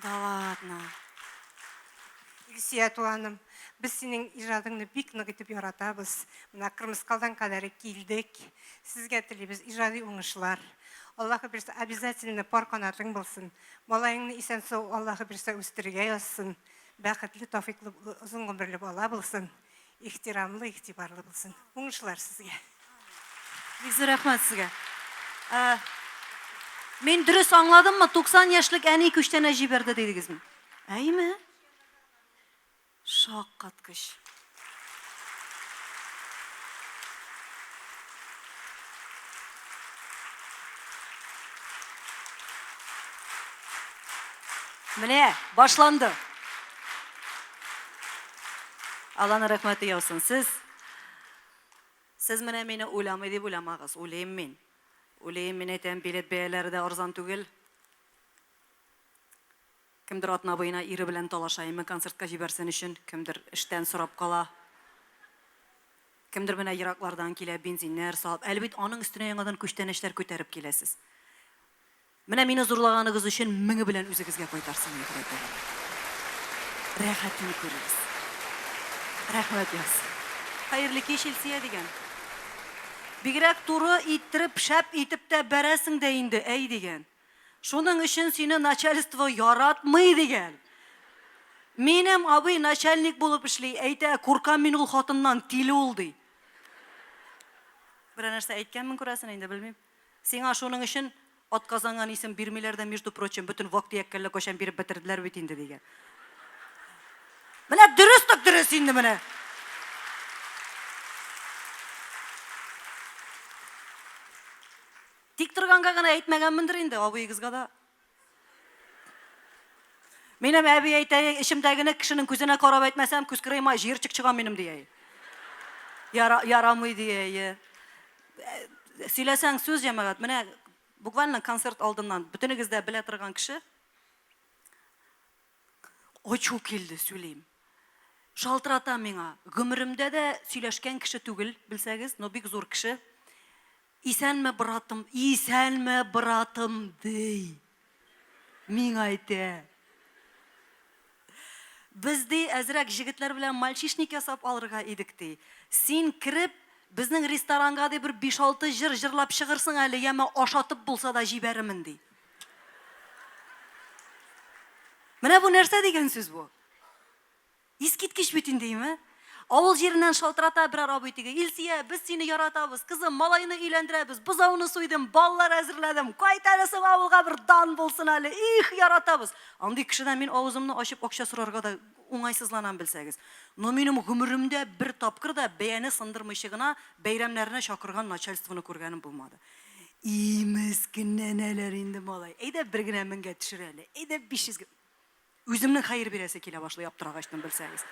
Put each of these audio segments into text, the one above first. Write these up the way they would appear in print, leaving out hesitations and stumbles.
Да ладно. Илсия туаным, біз сенің ижадыңны бик нык итеп яратабыз. Мына Кырмыскалдан кадәр килдек. Сезгә телибез ижади уңышлар. Аллаһы берсе обязательно пар канатың булсын. Малайыңны исән сау Аллаһы берсе үстергә язсын. Бәхетле, тафиклы, озын гомерле бала булсын. Ихтирамлы, игътибарлы булсын. Уңышлар сезгә. Бик зур рәхмәт сезгә. Мен дөрес аңладыммы? 90 яшьлек әни күчтәнә җибәрде дидегезме? Әйме? Шаккаткыч. Менә, башланды. Алланың рәхмәте яусын. Сез менә мине уйламый дип уйламагыз. Уйлыйм мин. Уйлыйм, мин әйтәм, билет бәяләре дә арзан түгел. Кемдер атна буена ире белән талашаймы концертка җибәрсен өчен, кемдер эштән сорап кала. Кемдер менә ераклардан килә, бензиннәр салып, әлбит аның өстенә яңадан күчтәнәчләр күтәреп киләсез. Менә мине зурлаганыгыз өчен меңе белән үзегезгә кайтарсын икән. Рәхәтен күрегез. Рәхмәт яз. Хәерле кич Илсия дигән. Бигрәк туры иттереп, шәп итеп тә бәрәсең дә инде, әй дигән. Шуның өчен сине начальство яратмый дигән. Минем абый начальник булып эшли, әйтә, куркам мин ул хатыннан тиле ул ди. Бер нәрсә әйткәнмен күрәсен инде, белмим. Сиңа шуның өчен атказанган исем бирмиләр дә, между прочим, бөтен вак-төяккәлле кашан биреп бетерделәр бит инде дигән. Менә дөрес инде менә. Тик торганга гына әйтмәгәнмендер инде абыегызга да. Минем әби әйтә, ишемдәгене кешенең күзенә карап әйтмәсәм, күз кырыйма җирчик чыгам минем дия. Ярамый дия. Сөйләсәң сүз җәмәгать, менә буквально концерт алдыннан бөтенегез дә белә торган кеше ачу килде сөйләйм. Шалтырата миңа. Гомеремдә дә сөйләшкән кеше түгел, белсәгез, но бик зур кеше. Исәнме братым дей. Миңа әйтә. Без ди әзрәк җегетләр белән мальчишник ясап алырга идек ди. Син кирип, безнең ресторанга ди бер 5-6 җыр җырлап чыгырсың әле, яме ашатып булса да җибәремен ди. Менә бу нәрсә дигән сүз бу? Искиткеч бит индеме? Авыл җиреннән шалтырата берәр абый тиге. Илсия, без сине яратабыз. Кызым, малайны өйләндерәбез. Бузауны суйдым, баллар әзерләдем. Кайт әле соң авылга бер дан булсын әле. Их, яратабыз. Андый кешедән мин авызымны ачып акча сорарга да уңайсызланам белсәгез. Но минем гомеремдә бер тапкыр да бәяне сындырмыйчы гына бәйрәмнәренә чакырган начальствоны күргәнем булмады. И мискеннән әләр инде малай. Әйдә бер генә меңгә төшер әле. Әйдә 500-гә. Үземнең хәер бирәсе килә башлый аптырагачтан белсәгез.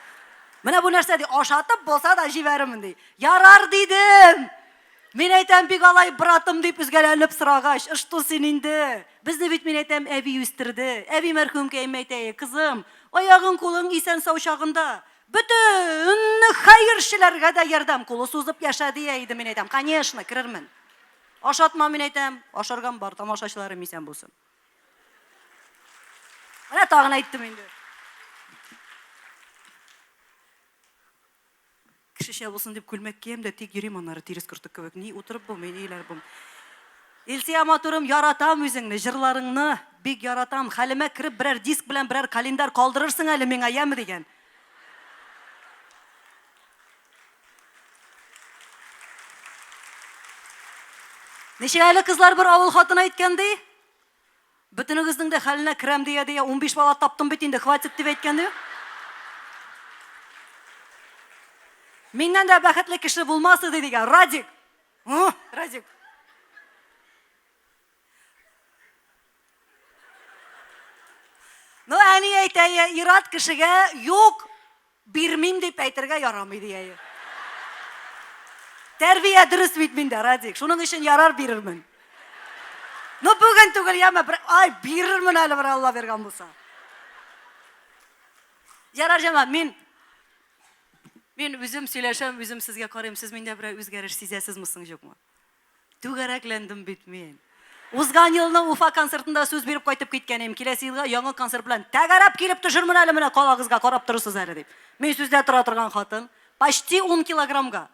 Менә бу нәрсә ди, ашатып булса да җибәремен ди. Ярар дидем. Мин әйтәм, бик алай братым дип үзгәләнеп сорагач, ышты син инде. Безне бит мин әйтәм, әби үстерде. Әби мәрхүм кәйм әйтә, кызым, аягың кулың исән сау чагында бөтен хәерчеләргә дә ярдәм кулы сузып яшә дия иде, мин әйтәм. Конечно, кирермен. Ашатма, мин әйтәм, ашарган бар, тамашачыларым исән булсын. Менә тагын әйттем инде. Кешечә булсын дип күлмәк кием дә тик йөрим аннары тирес кыртык кебек. Ни утырып бу, мен иләр бу. Илсия матурым, яратам үзеңне, җырларыңны бик яратам. Хәлемә кирип берәр диск белән берәр календар калдырырсың әле миңа, яме дигән. Ничә әле кызлар бер авыл хатына әйткән ди? Бөтенегезнең дә хәленә керәм дия 15 бала таптым бит инде, хватит дип әйткән ди. Миннән дә бәхетле кеше булмас иде дигән. Радик. Радик. Ну, әни әйтә, ират кешегә юк, бирмим дип әйтергә ярамый дия. Тәрбия дөрес бит миндә, Радик. Шуның өчен ярар бирермен. Ну, бүген түгел, яме, ай, бирермен әле бер Алла бергән булса. Ярар җәмәгать, мин Мен өзім сөйлешем, өзім сізге қарайым, сіз менде бір өзгеріш сезесіз місің жоқ ма? Түгәрәклендім бит мен. Узган елның Уфа концертында сөз беріп қайтып кеткен ем. Келесі елға яңа концерт білән тәгәрәп келіп жүрмін әлі міне қалағызға қарап тұрсыз әрі деп. Мен сөзде тұра тұрған қатын, почти 10 килограммға.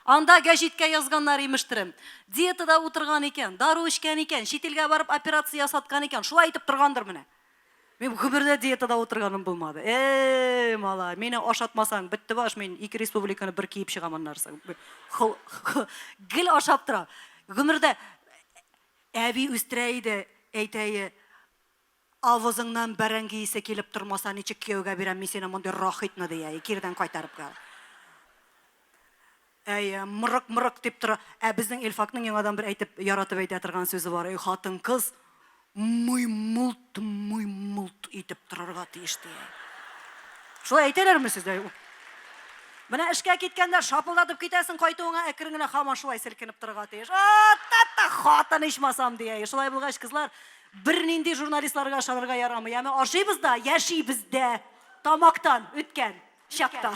Анда гәжетке язганнар еміштірім. Диетада отырған екен, дару ішкен екен, шетелге барып операция сатқан екен. Шулай айтып тұрғандыр міне. Мен көмірде диетада отырғаным болмады. Мала, мені ашатмасаң, бітті баш, мен 2 республиканы бір кейіп шығамын нарсың. Гіл ашап тұра. Көмірде әбі өстірейді, әйтәйі, авызыңнан бәрәңгі есі келіп тұрмаса, нече кеуге берем, мен сені мұндай рахитны дейі, керден қайтарып қал. Мұрық деп тұра, біздің Эльфактың яңадан бір әйтіп, яратып әйте тұрған сөзі бар. Хатын қыз, мұй-мұлт етіп тұрарға тиішті. Шолай әйтелер ме сізде? Мына ішке кеткенде шапылдатып кетесің, қайтуыңа әкіріңіне хаман шулай сілкініп тұрға тиіш. Тәтті хатын ішмасам дейі. Шулай бұлғаш қызлар, бірінінде журналистларға шалырға ярамы. Яме ашибыз да, яшибіз де. Тамақтан өткен шақта.